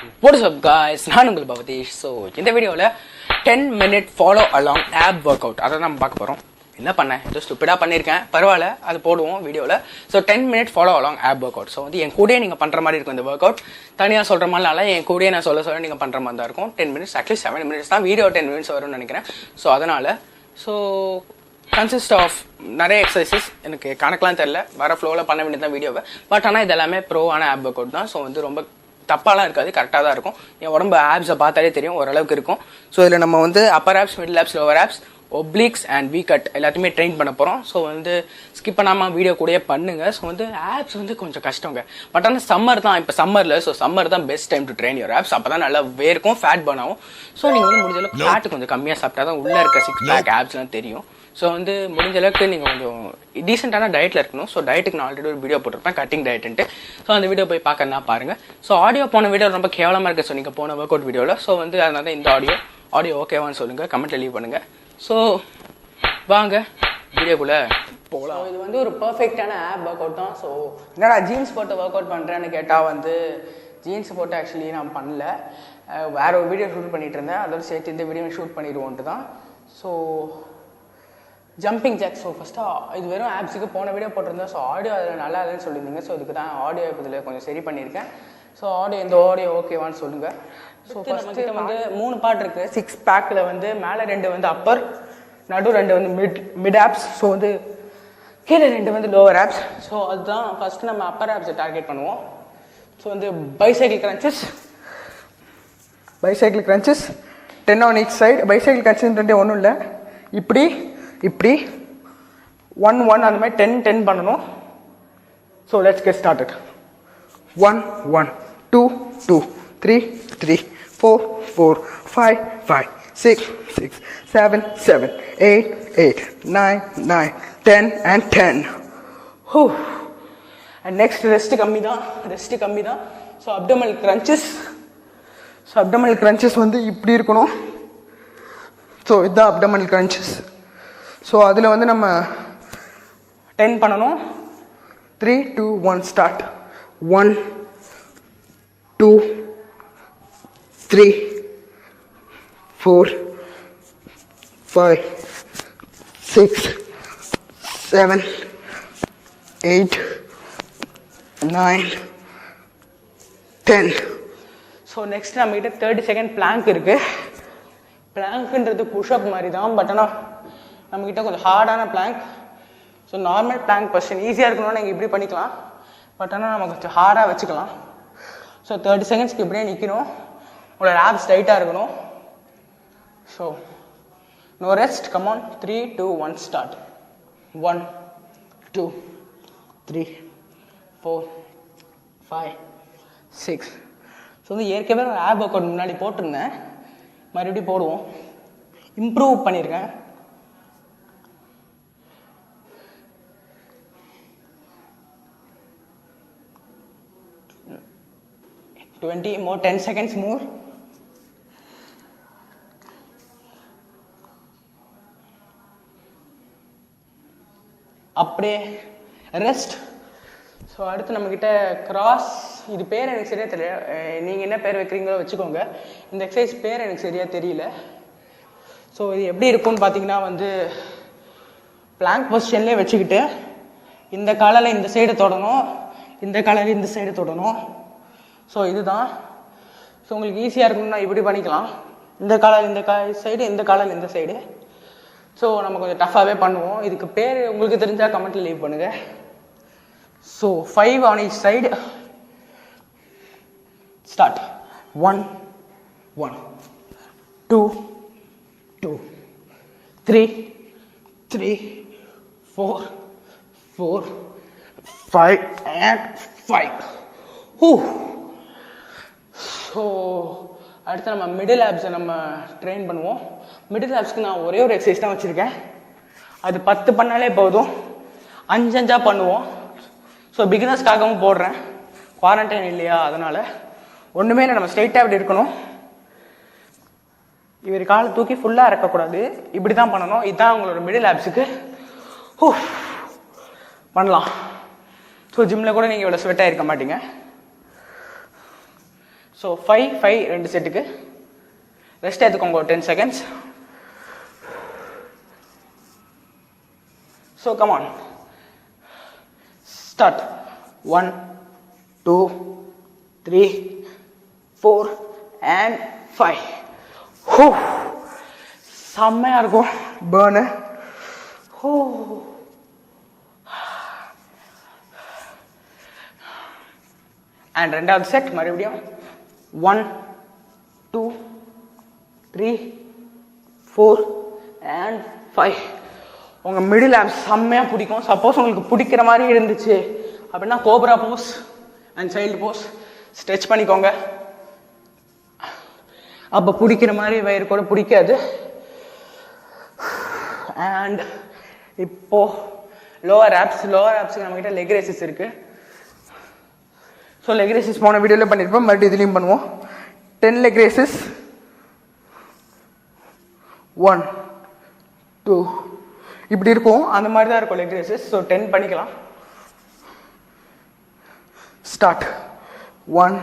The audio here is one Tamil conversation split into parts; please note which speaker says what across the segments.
Speaker 1: What is up guys, நான் உங்கள் பவதீஷ். ஸோ இந்த வீடியோவில் 10-minute follow along ab workout அதை நம்ம பார்க்க போகிறோம். என்ன பண்ணேன், ஏதோ ஸ்டூப்பிடாக பண்ணியிருக்கேன், பரவாயில்ல, அது போடுவோம் வீடியோவில். So 10-minute follow along ab workout. So வந்து என் கூடயே நீங்கள் பண்ணுற மாதிரி இருக்கும் இந்த ஒர்க் அவுட். தனியாக சொல்கிற மாதிரினால என் கூடயே நான் சொல்ல நீங்கள் பண்ணுற மாதிரி தான் இருக்கும். 10 minutes, ஆக்சுவலி 7 minutes தான், வீடியோ 10 minutes வரும்னு நினைக்கிறேன். ஸோ அதனால் கன்சிஸ்ட் ஆஃப் நிறைய எக்ஸசைசஸ், எனக்கு கணக்கெலாம் தெரில, வர ஃப்ளோவில் பண்ண வேண்டியது தான் வீடியோவை. பட் ஆனால் இது எல்லாமே ப்ரோவான ஆப் ஒர்க் அவுட் தான். ஸோ வந்து ரொம்ப தப்பாலாம் இருக்காது, கரெக்டாக தான் இருக்கும். என் உடம்பு ஆப்ஸை பார்த்தாலே தெரியும், ஓரளவுக்கு இருக்கும். ஸோ இதில் நம்ம வந்து upper abs, middle abs, lower abs, obliques and we got எல்லாத்தையுமே ட்ரெயின் பண்ண போகிறோம். ஸோ வந்து ஸ்கிப் பண்ணாமல் வீடியோ கூடயே பண்ணுங்கள். ஸோ வந்து ஆப்ஸ் வந்து கொஞ்சம் கஷ்டங்க. பட் ஆனால் சம்மர் தான், இப்போ சம்மரில், ஸோ சம்மர் தான் best time to train your apps. அப்போ தான் நல்லா வேர்க்கும், ஃபேட் பர்ன் ஆகும். ஸோ நீங்கள் வந்து முடிஞ்ச அளவுக்கு ஃபேட் கொஞ்சம் கம்மியாக சாப்பிட்டா தான் உள்ளே இருக்க 6 பேக் ஆப்ஸ்லாம் தெரியும். ஸோ வந்து முடிஞ்ச அளவுக்கு நீங்கள் கொஞ்சம் டீசெண்டான டயட்டில் இருக்கணும். ஸோ டயட்டுக்கு நான் ஆல்ரெடி ஒரு வீடியோ போட்டிருப்பேன், கட்டிங் டயட்டுன்ட்டு. ஸோ அந்த வீடியோ போய் பார்க்கறதுனா பாருங்கள். ஸோ ஆடியோ போன வீடியோ ரொம்ப கேவலமாக இருக்குது. ஸோ நீங்கள் போன ஒர்க் அவுட் வீடியோவில். ஸோ வந்து அதனால தான் இந்த ஆடியோ ஓகேவான்னு சொல்லுங்கள், கமெண்ட்ல லீவ் பண்ணுங்கள். ஸோ வாங்க வீடியோக்குள்ளே போகலாம். இது வந்து ஒரு பர்ஃபெக்டான ஆப் ஒர்க் அவுட் தான். ஸோ என்னடா ஜீன்ஸ் போட்டு ஒர்க் அவுட் பண்ணுறேன்னு கேட்டால் வந்து ஜீன்ஸ் போட்டு ஆக்சுவலி நான் பண்ணல, வேற ஒரு வீடியோ ஷூட் பண்ணிட்டு இருந்தேன். அதோட சேர்த்து இந்த வீடியோ ஷூட் பண்ணிடுவோன்ட்டு தான். So jumping jack. ஸோ ஃபஸ்ட்டாக இது வெறும் ஆப்ஸுக்கு போன வீடியோ போட்டிருந்தேன். ஸோ ஆடியோ அதில் நல்லா இல்லைன்னு சொல்லியிருந்தீங்க. ஸோ இதுக்கு தான் ஆடியோ இதில் கொஞ்சம் சரி பண்ணியிருக்கேன். ஸோ இந்த ஆடியோ ஓகேவான்னு சொல்லுங்கள். ஸோ ஃபஸ்ட்டு வந்து 3 பார்ட் இருக்குது. 6 பேக்கில் வந்து மேலே 2 வந்து அப்பர், நடு 2 வந்து மிட் ஆப்ஸ், ஸோ வந்து கீழே 2 வந்து லோவர் ஆப்ஸ். ஸோ அதுதான் ஃபஸ்ட்டு நம்ம அப்பர் ஆப்ஸை டார்கெட் பண்ணுவோம். ஸோ வந்து bicycle crunches 10 on each side. Bicycle crunches ஒன்றும் இல்லை, இப்படி 1 அந்த மாதிரி 10 பண்ணணும். So let's get started. 1 1 2 2 3 3 4 4 5 5 6 6 7 7 8 8 9 9 10 and 10. And next rest கம்மி தான். ஸோ அப்டோமினல் கிரன்ச்சஸ் வந்து இப்படி இருக்கணும். ஸோ இதுதான் அப்டோமினல் கிரன்ச்சஸ். ஸோ அதில் வந்து நம்ம 10 பண்ணணும். 3 2 1 ஸ்டார்ட். 1 2 3 4 5 6 7 8 9 10. ஸோ நெக்ஸ்ட் நம்மகிட்ட 30 செகண்ட் பிளாங்க் இருக்குது. பிளாங்க்ன்றது புஷ்அப் மாதிரி தான், பட் ஆனால் நம்மக்கிட்ட கொஞ்சம் ஹார்டான plank. So normal plank position ஈஸியாக இருக்கணும்னா நீங்கள் இப்படி பண்ணிக்கலாம், பட் ஆனால் நம்ம கொஞ்சம் ஹார்டாக வச்சுக்கலாம். ஸோ 30 செகண்ட்ஸ்க்கு இப்படியே நிற்கணும், உங்களோட ஆப்ஸ் டைட்டாக இருக்கணும். So no rest, come on. 3 2 1 start. 1 2 3 4 5 6. So வந்து ஏற்கனவே ஒரு ஆப் ஒர்க் அவுட் முன்னாடி போட்டிருந்தேன், மறுபடியும் போடுவோம். இம்ப்ரூவ் பண்ணியிருக்கேன். 20 more, 10 seconds more. அப்படியே ரெஸ்ட். ஸோ அடுத்து நம்மக்கிட்ட கிராஸ், இது பேர் எனக்கு சரியாக தெரியல, நீங்கள் என்ன பேர் வைக்கிறீங்களோ வச்சுக்கோங்க. இந்த எக்ஸசைஸ் பேர் எனக்கு சரியாக தெரியல. ஸோ இது எப்படி இருக்கும்னு பார்த்தீங்கன்னா வந்து பிளாங்க் பொசிஷன்லேயே வச்சுக்கிட்டு இந்த காலில் இந்த சைடு தொடணும், இந்த காலில் இந்த சைடு தொடணும். ஸோ இதுதான். ஸோ உங்களுக்கு ஈஸியாக இருக்கணும்னா இப்படி பண்ணிக்கலாம், இந்த காலில் இந்த சைடு, இந்த காலில் இந்த சைடு. ஸோ நம்ம கொஞ்சம் டஃப்பாகவே பண்ணுவோம். இதுக்கு பேர் உங்களுக்கு தெரிஞ்சால் கமெண்ட்டில் லீவ் பண்ணுங்கள். So 5 on each side. Start. 1 1 2 2 3 3 4 4 5 and 5. So அடுத்து நம்ம மிடில் ஆப்ஸை நம்ம ட்ரெயின் பண்ணுவோம். மிடில் ஆப்ஸ்க்கு நான் ஒரே ஒரு எக்ஸசைஸ் தான் வச்சுருக்கேன், அது 10 பண்ணாலே போதும். 5 பண்ணுவோம். ஸோ பிகினர்ஸ்க்காகவும் போடுறேன், குவாரண்டைன் இல்லையா அதனால். ஒன்றுமே இல்லை, நம்ம ஸ்ட்ரெயிட்டாக இப்படி இருக்கணும். இவர் காலை தூக்கி ஃபுல்லாக இறக்கக்கூடாது, இப்படி தான் பண்ணணும். இதுதான் உங்களோட மிடில் ஆப்ஸுக்கு. பண்ணலாம். ஸோ ஜிம்மில் கூட நீங்கள் இவ்வளோ ஸ்வெட்டாக இருக்க மாட்டீங்க. ஸோ 5 2 செட்டுக்கு ரெஸ்ட் எடுத்துக்கோங்க ஒரு 10 seconds. So come on, start. 1 2 3 4 and 5. செம்மையா இருக்கும் பேர்னு. அண்ட் ரெண்டாவது செட் மறுபடியும் 1 2 3 4 and 5. உங்கள் மிடில் ஆப்ஸ் செம்மையாக பிடிக்கும். சப்போஸ் உங்களுக்கு பிடிக்கிற மாதிரி இருந்துச்சு அப்படின்னா cobra pose and child pose stretch பண்ணிக்கோங்க. அப்போ பிடிக்கிற மாதிரி வயிறு கூட பிடிக்காது. அண்ட் இப்போ லோவர் ஆப்ஸுக்கு நம்மகிட்ட லெக் ரேசஸ் இருக்கு. ஸோ லெக் ரேசஸ் போன வீடியோவில் பண்ணியிருப்போம், மறுபடியும் இதுலேயும் பண்ணுவோம். 10 லெக் ரேசஸ். 1 2 இப்படி இருக்கும், அந்த மாதிரி தான் இருக்கும் லெக் ரேசஸ். ஸோ 10 பண்ணிக்கலாம். ஸ்டார்ட். 1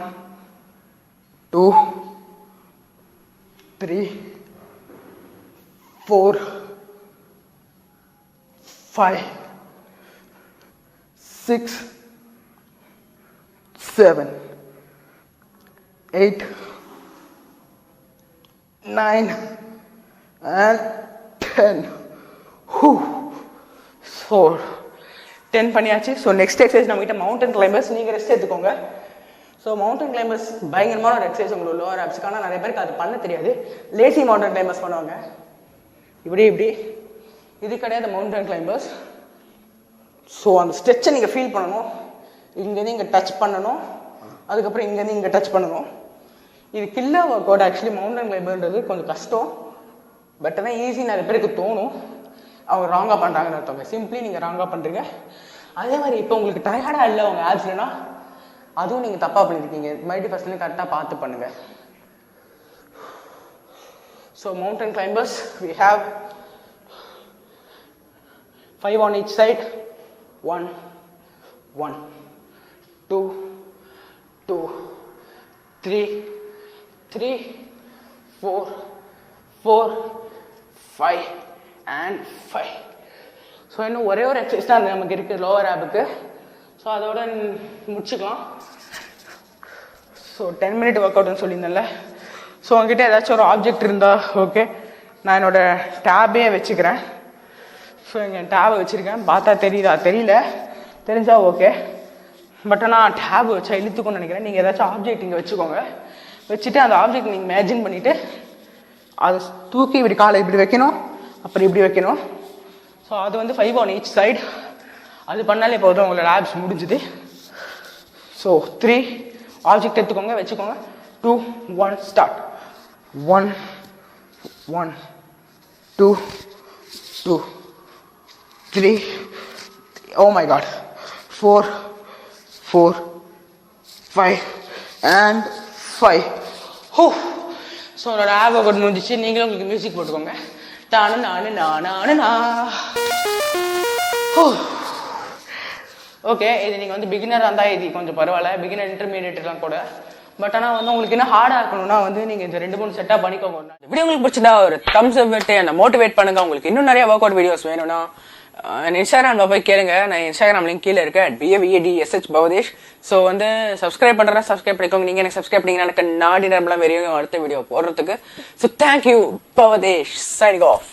Speaker 1: 2 3 4 5 6 7 8 9 and 10. ஸோ 10 பண்ணியாச்சு. ஸோ நெக்ஸ்ட் எக்ஸசைஸ் நம்மகிட்ட மவுண்டன் கிளைம்பர்ஸ். நீங்கள் ரெஸ்ட் எடுத்துக்கோங்க. ஸோ மவுண்டன் கிளைம்பர்ஸ் பயங்கரமான ஒரு எக்ஸசைஸ் உங்களுக்கு லோவர் ஆப்ஸுக்கு. ஆனால் நிறைய பேருக்கு அது பண்ண தெரியாது. லேசி மவுண்டன் கிளைம்பர்ஸ் பண்ணுவாங்க. இப்படி இது கிடையாது மவுண்டன் கிளைம்பர்ஸ். ஸோ அந்த ஸ்ட்ரெச்சை நீங்கள் ஃபீல் பண்ணணும். இங்கேருந்து இங்கே டச் பண்ணணும், அதுக்கப்புறம் இங்கேருந்து இங்கே டச் பண்ணணும். இது killer workout. Actually mountain கிளைம்பர்ன்றது கொஞ்சம் கஷ்டம், பட் ஆனால் ஈஸி நிறைய பேருக்கு தோணும். அவங்க ராங்காக பண்ணுறாங்கன்னு அர்த்தவங்க. சிம்பிளி நீங்கள் ராங்காக பண்ணுறீங்க. அதே மாதிரி இப்போ உங்களுக்கு டயர்டாக இல்லை உங்கள் ஆப்ஸ்லனா, அதுவும் நீங்கள் தப்பாக பண்ணியிருக்கீங்க. மறுபடியும் ஃபஸ்ட்லேருந்து கரெக்டாக பார்த்து பண்ணுங்கள். So mountain climbers we have 5 on each side. 1 1 2 2 3 3 4 4 5 and 5. So இன்னும் ஒரே ஒரு எக்ஸசைஸ் தான் நமக்கு இருக்குது லோவர் ஆப்புக்கு. ஸோ அதோட முடிச்சுக்கலாம். ஸோ 10 minute ஒர்க் அவுட்னு சொல்லியிருந்தேன்ல. ஸோ உங்ககிட்ட ஏதாச்சும் ஒரு ஆப்ஜெக்ட் இருந்தால் ஓகே, நான் என்னோட டேபே வச்சுக்கிறேன். ஸோ இங்கே டேபை வச்சுருக்கேன். பார்த்தா தெரியல, தெரிஞ்சால் ஓகே. பட் ஆனால் டேப் வச்சா இழுத்துக்கணும்னு நினைக்கிறேன். நீங்கள் ஏதாச்சும் ஆப்ஜெக்ட் இங்கே வச்சுக்கோங்க. வச்சுட்டு அந்த ஆப்ஜெக்ட் நீங்கள் இமேஜின் பண்ணிவிட்டு அதை தூக்கி இப்படி காலை இப்படி வைக்கணும், அப்புறம் இப்படி வைக்கணும். ஸோ அது வந்து 5 on each side. அது பண்ணாலே போதும், உங்களோட ஆப்ஸ் முடிஞ்சுது. ஸோ 3 ஆப்ஜெக்ட் எடுத்துக்கோங்க, வச்சுக்கோங்க. 2 1 start. 1 1 2 2 3 oh my god 4 4 5 and 5. So என்னோட ஆப் ஒர்க் அவுட் முடிஞ்சிச்சு. நீங்களும் உங்களுக்கு மியூசிக் போட்டுக்கோங்க. ஓகே, இது நீங்கள் வந்து பிகினராக இருந்தால் இது கொஞ்சம் பரவாயில்ல, பிகினர் இன்டர்மீடியட்லாம் கூட. பட் ஆனால் வந்து உங்களுக்கு என்ன ஹார்டாக இருக்கணும்னா வந்து நீங்கள் இந்த 2-3 செட்டாக பண்ணிக்கோங்க. வீடியோ உங்களுக்கு பிடிச்சிருந்தா ஒரு தம்ஸ் அப் விட்டு என்ன மோட்டிவேட் பண்ணுங்க. உங்களுக்கு இன்னும் நிறைய ஒர்க் அவுட் வீடியோஸ் வேணும்னா இன்ஸ்டாகிராம்ல போய் கேளுங்க. நான் இன்ஸ்டாகிராம் லிங்க் கீழே இருக்கேன், BAVADSH பவதேஷ். ஸோ வந்து சப்ஸ்கிரைப் பண்ணுறேன், சப்ஸ்கிரைப் பண்ணிக்கோங்க. நீங்கள் எனக்கு சப்ஸ்கிரைப் பண்ணீங்கன்னா எனக்கு நாடி நேரம்லாம் வெறியும் அடுத்த வீடியோ போடுறதுக்கு. So thank you Bhavadesh, signing of.